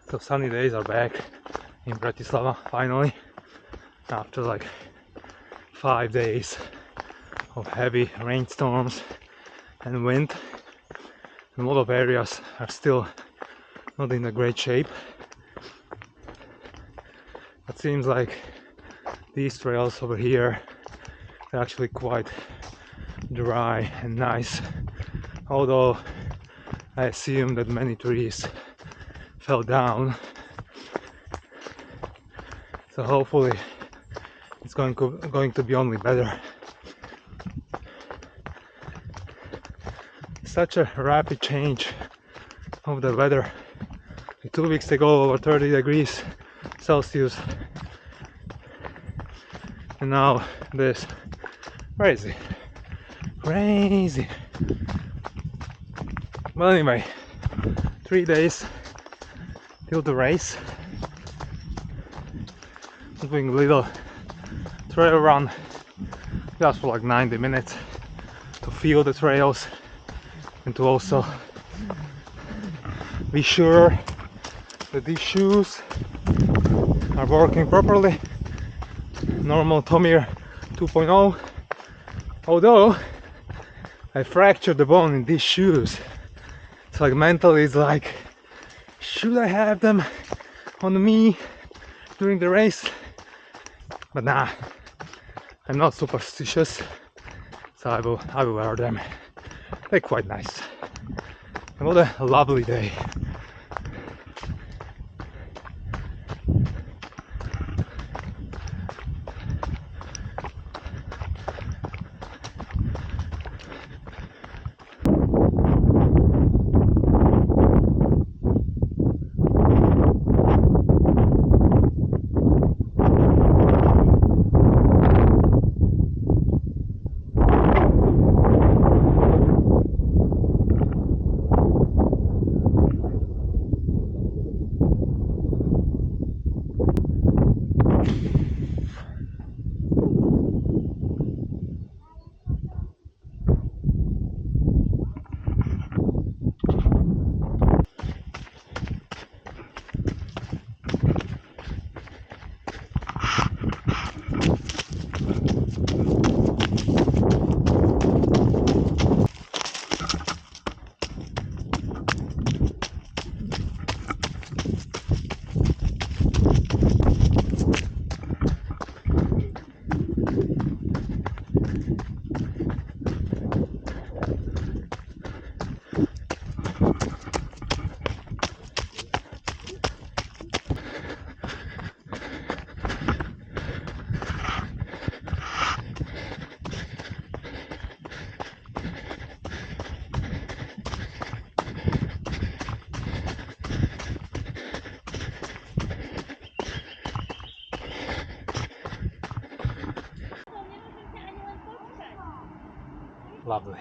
So sunny days are back in Bratislava finally, after like 5 days of heavy rainstorms and wind. And a lot of areas are still not in a great shape. It seems like these trails over here are actually quite dry and nice, although I assume that many trees fell down, so hopefully it's going to be only better. Such a rapid change of the weather. 2 weeks ago over 30 degrees Celsius, and now this. Crazy. Well, anyway, 3 days till the race. I'm doing a little trail run just for like 90 minutes to feel the trails and to also be sure that these shoes are working properly. Normal Tomir 2.0, although I fractured the bone in these shoes, so like mentally it's like, should I have them on me during the race? But nah, I'm not superstitious, so I will wear them. They're quite nice. And what a lovely day. Lovely.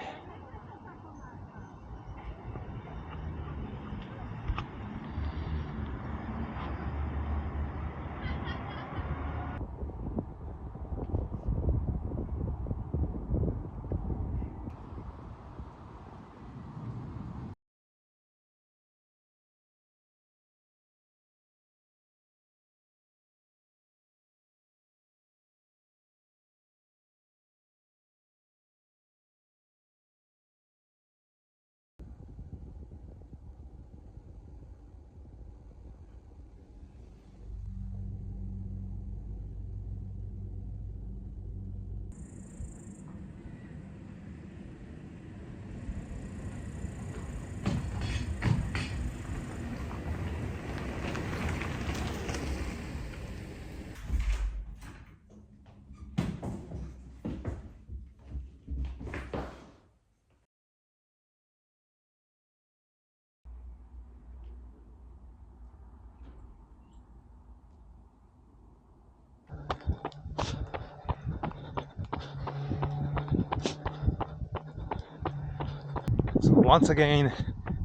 So once again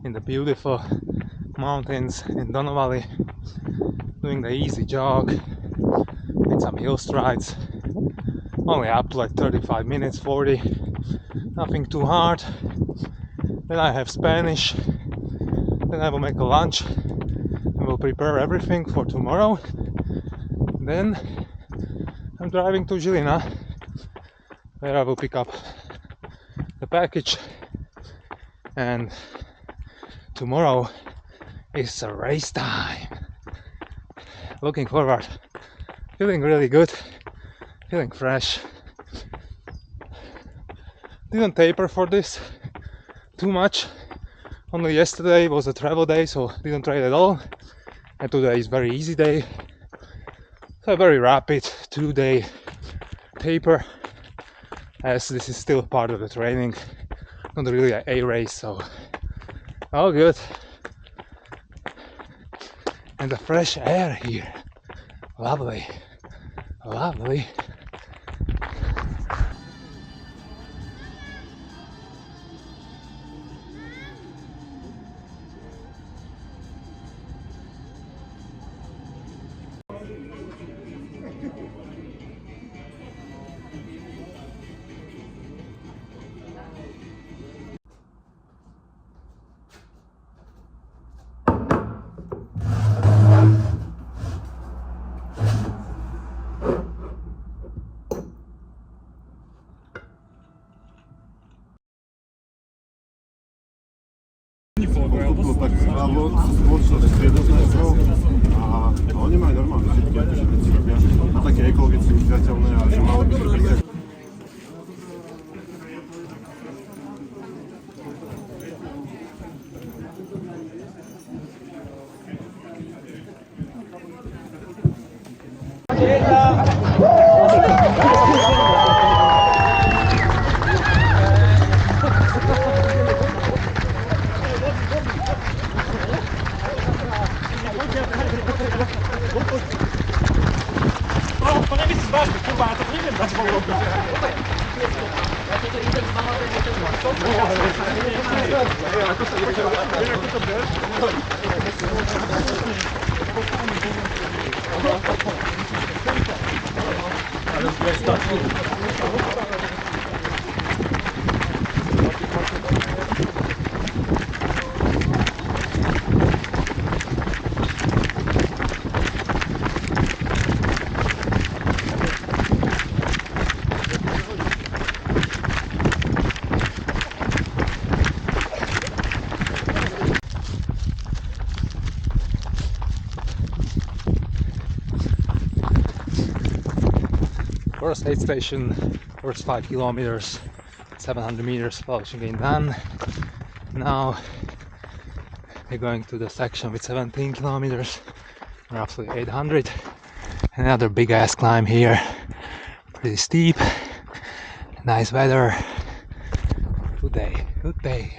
in the beautiful mountains in Dono Valley, doing the easy jog with some hill strides, only up to like 35 minutes, 40, nothing too hard. Then I have Spanish, then I will make a lunch and will prepare everything for tomorrow. Then I'm driving to Žilina, where I will pick up the package, and tomorrow is a race time. Looking forward, feeling really good, feeling fresh. Didn't taper for this too much, only yesterday was a travel day, so didn't train at all, and today is very easy day, so a very rapid 2-day taper, as this is still part of the training, not really a race, so all good. And the fresh air here, lovely, lovely. Postupilo tak správo, spoločnosť striedoznačnou a oni majú normálne všetky, akože veci robia a také ekologicky udržateľné a že malo by to príkať. First aid station, first 5 kilometers, 700 meters elevation gain done. Now we're going to the section with 17 kilometers, roughly 800. Another big ass climb here, pretty steep, nice weather, good day, good day.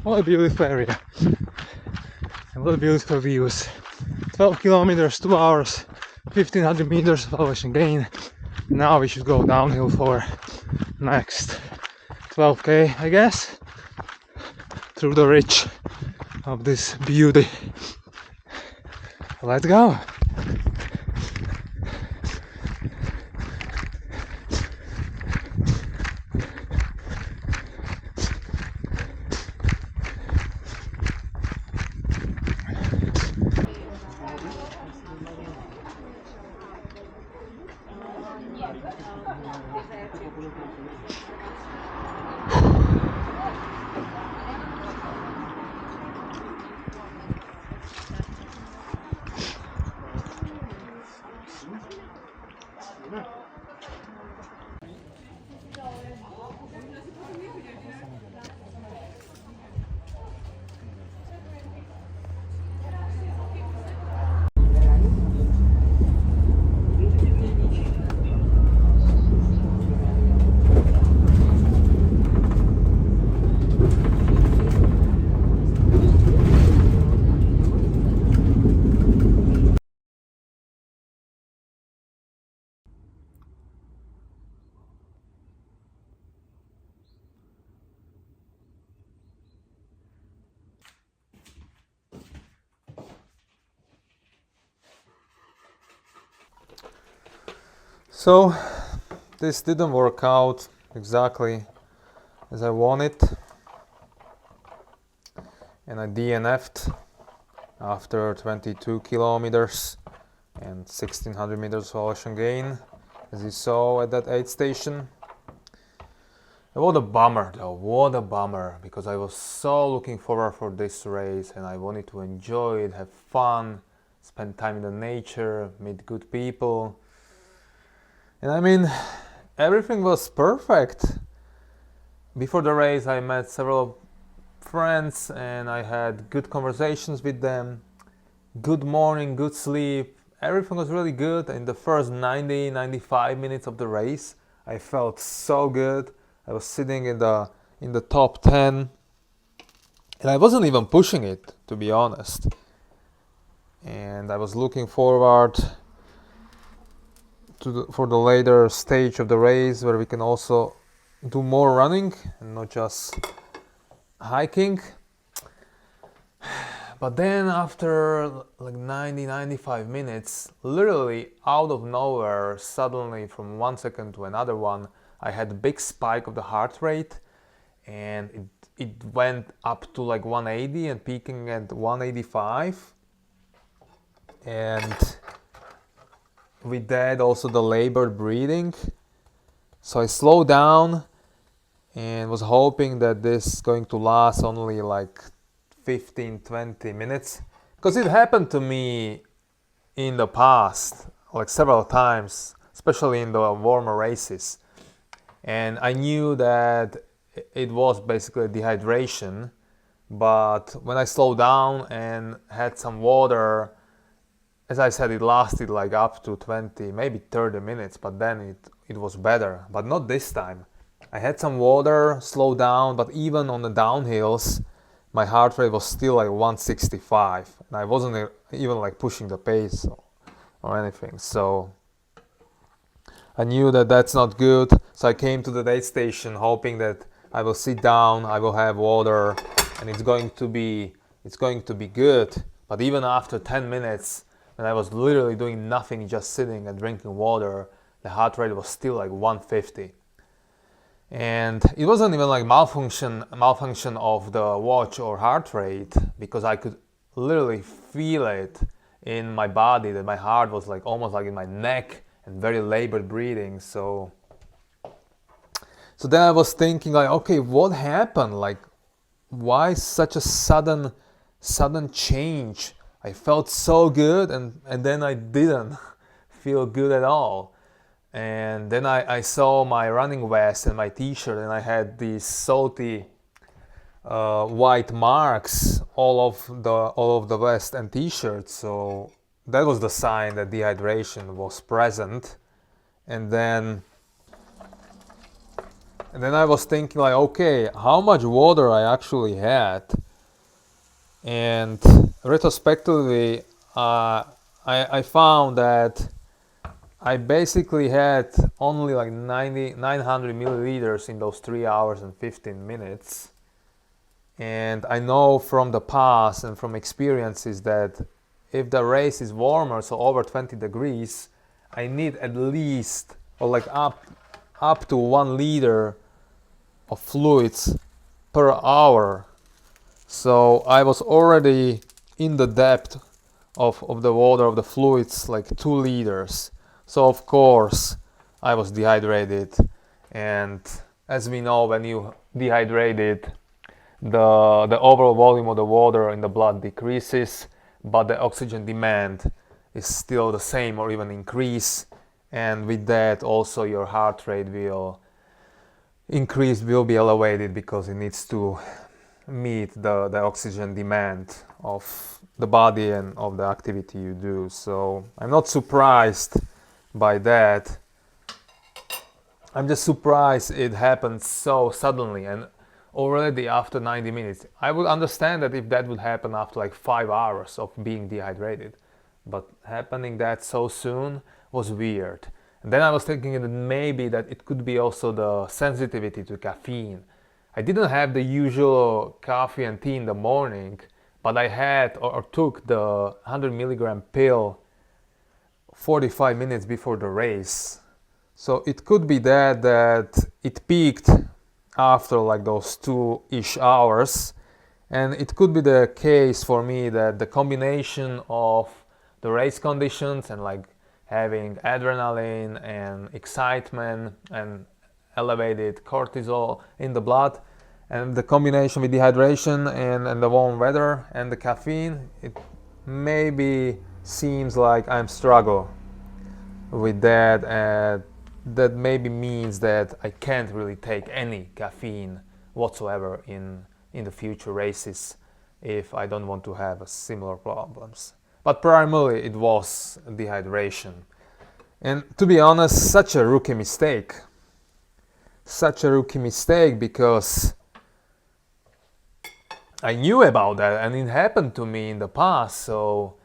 What a beautiful area. And what beautiful views. 12 kilometers, 2 hours, 1500 meters of elevation gain. Now we should go downhill for next 12k, I guess, through the ridge of this beauty. Let's go. So this didn't work out exactly as I wanted, and I DNF'd after 22 kilometers and 1600 meters of elevation gain, as you saw at that aid station. And what a bummer though, what a bummer, because I was so looking forward for this race and I wanted to enjoy it, have fun, spend time in the nature, meet good people. And I mean, everything was perfect. Before the race I met several friends and I had good conversations with them. Good morning, good sleep, everything was really good. In the first 90-95 minutes of the race I felt so good. I was sitting in the top 10 and I wasn't even pushing it, to be honest. And I was looking forward for the later stage of the race where we can also do more running and not just hiking. But then after like 90-95 minutes, literally out of nowhere, suddenly from one second to another one, I had a big spike of the heart rate and it went up to like 180 and peaking at 185. And with that also the labored breathing. So I slowed down and was hoping that this is going to last only like 15-20 minutes, because it happened to me in the past like several times, especially in the warmer races, and I knew that it was basically dehydration. But when I slowed down and had some water, as I said, it lasted like up to 20, maybe 30 minutes, but then it was better. But not this time. I had some water, slowed down, but even on the downhills, my heart rate was still like 165. And I wasn't even like pushing the pace or anything. So I knew that that's not good. So I came to the aid station hoping that I will sit down, I will have water, and it's going to be good. But even after 10 minutes, when I was literally doing nothing, just sitting and drinking water, the heart rate was still like 150. And it wasn't even like malfunction of the watch or heart rate, because I could literally feel it in my body, that my heart was like almost like in my neck and very labored breathing. So then I was thinking like, okay, what happened? Like, why such a sudden change? I felt so good and then I didn't feel good at all. And then I saw my running vest and my t-shirt, and I had these salty white marks all of the vest and t-shirt. So that was the sign that dehydration was present. And then And then I was thinking like, okay, how much water I actually had. And retrospectively, I found that I basically had only like 900 milliliters in those 3 hours and 15 minutes. And I know from the past and from experiences that if the race is warmer, so over 20 degrees, I need at least, or like up to 1 liter of fluids per hour. So I was already in the depth of the water, of the fluids, like 2 liters. So of course I was dehydrated, and as we know, when you dehydrated, the overall volume of the water in the blood decreases, but the oxygen demand is still the same or even increase, and with that also your heart rate will increase, will be elevated, because it needs to meet the oxygen demand of the body and of the activity you do. So I'm not surprised by that. I'm just surprised it happened so suddenly and already after 90 minutes. I would understand that if that would happen after like 5 hours of being dehydrated, but happening that so soon was weird. And then I was thinking that maybe that it could be also the sensitivity to caffeine. I didn't have the usual coffee and tea in the morning, but I had or took the 100 milligram pill 45 minutes before the race. So it could be that it peaked after like those 2-ish hours, and it could be the case for me that the combination of the race conditions and like having adrenaline and excitement and elevated cortisol in the blood, and the combination with dehydration and the warm weather and the caffeine, it maybe seems like I'm struggle with that, and that maybe means that I can't really take any caffeine whatsoever in the future races if I don't want to have similar problems. But primarily it was dehydration. And to be honest, such a rookie mistake. Such a rookie mistake, because I knew about that and it happened to me in the past, so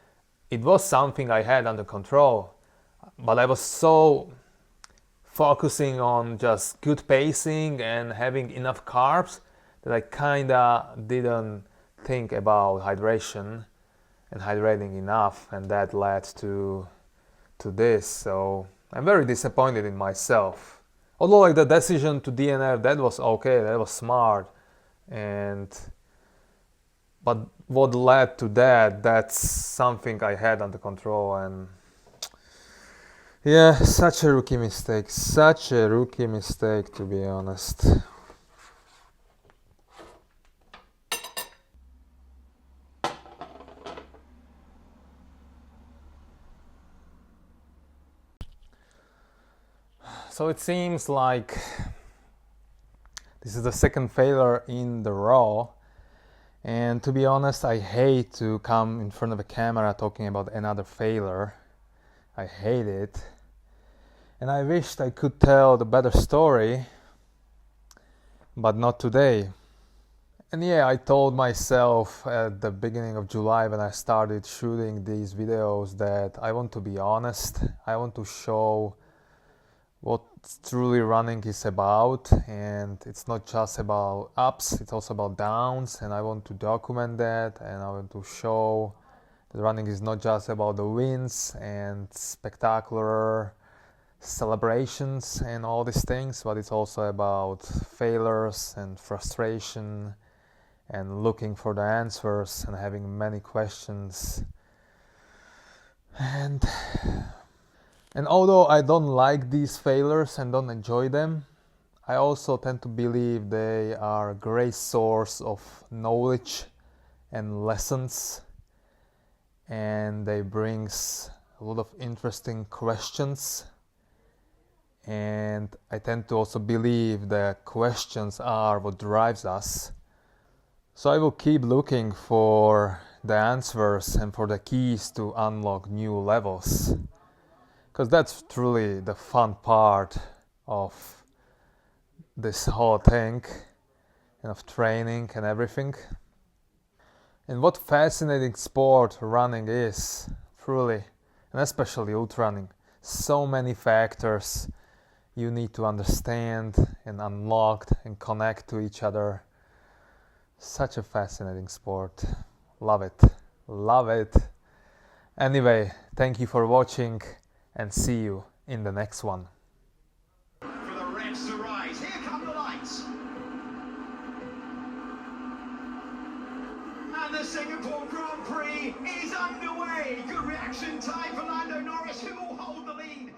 it was something I had under control. But I was so focusing on just good pacing and having enough carbs that I kinda didn't think about hydration and hydrating enough, and that led to this. So I'm very disappointed in myself. Although like the decision to DNF, that was okay, that was smart, but what led to that, that's something I had under control. And yeah, such a rookie mistake, to be honest. So it seems like this is the second failure in the row. And to be honest, I hate to come in front of a camera talking about another failure. I hate it. And I wished I could tell the better story, but not today. And yeah, I told myself at the beginning of July when I started shooting these videos that I want to be honest. I want to show what truly running is about, and it's not just about ups, it's also about downs, and I want to document that, and I want to show that running is not just about the wins and spectacular celebrations and all these things, but it's also about failures and frustration and looking for the answers and having many questions. And although I don't like these failures and don't enjoy them, I also tend to believe they are a great source of knowledge and lessons, and they brings a lot of interesting questions. And I tend to also believe that questions are what drives us. So I will keep looking for the answers and for the keys to unlock new levels, because that's truly the fun part of this whole thing and of training and everything. And what fascinating sport running is, truly, and especially ultra running. So many factors you need to understand and unlock and connect to each other. Such a fascinating sport. Love it. Love it. Anyway, thank you for watching and see you in the next one. For the Reds to rise, here come the lights. And the Singapore Grand Prix is underway. Good reaction time for Lando Norris, who will hold the lead.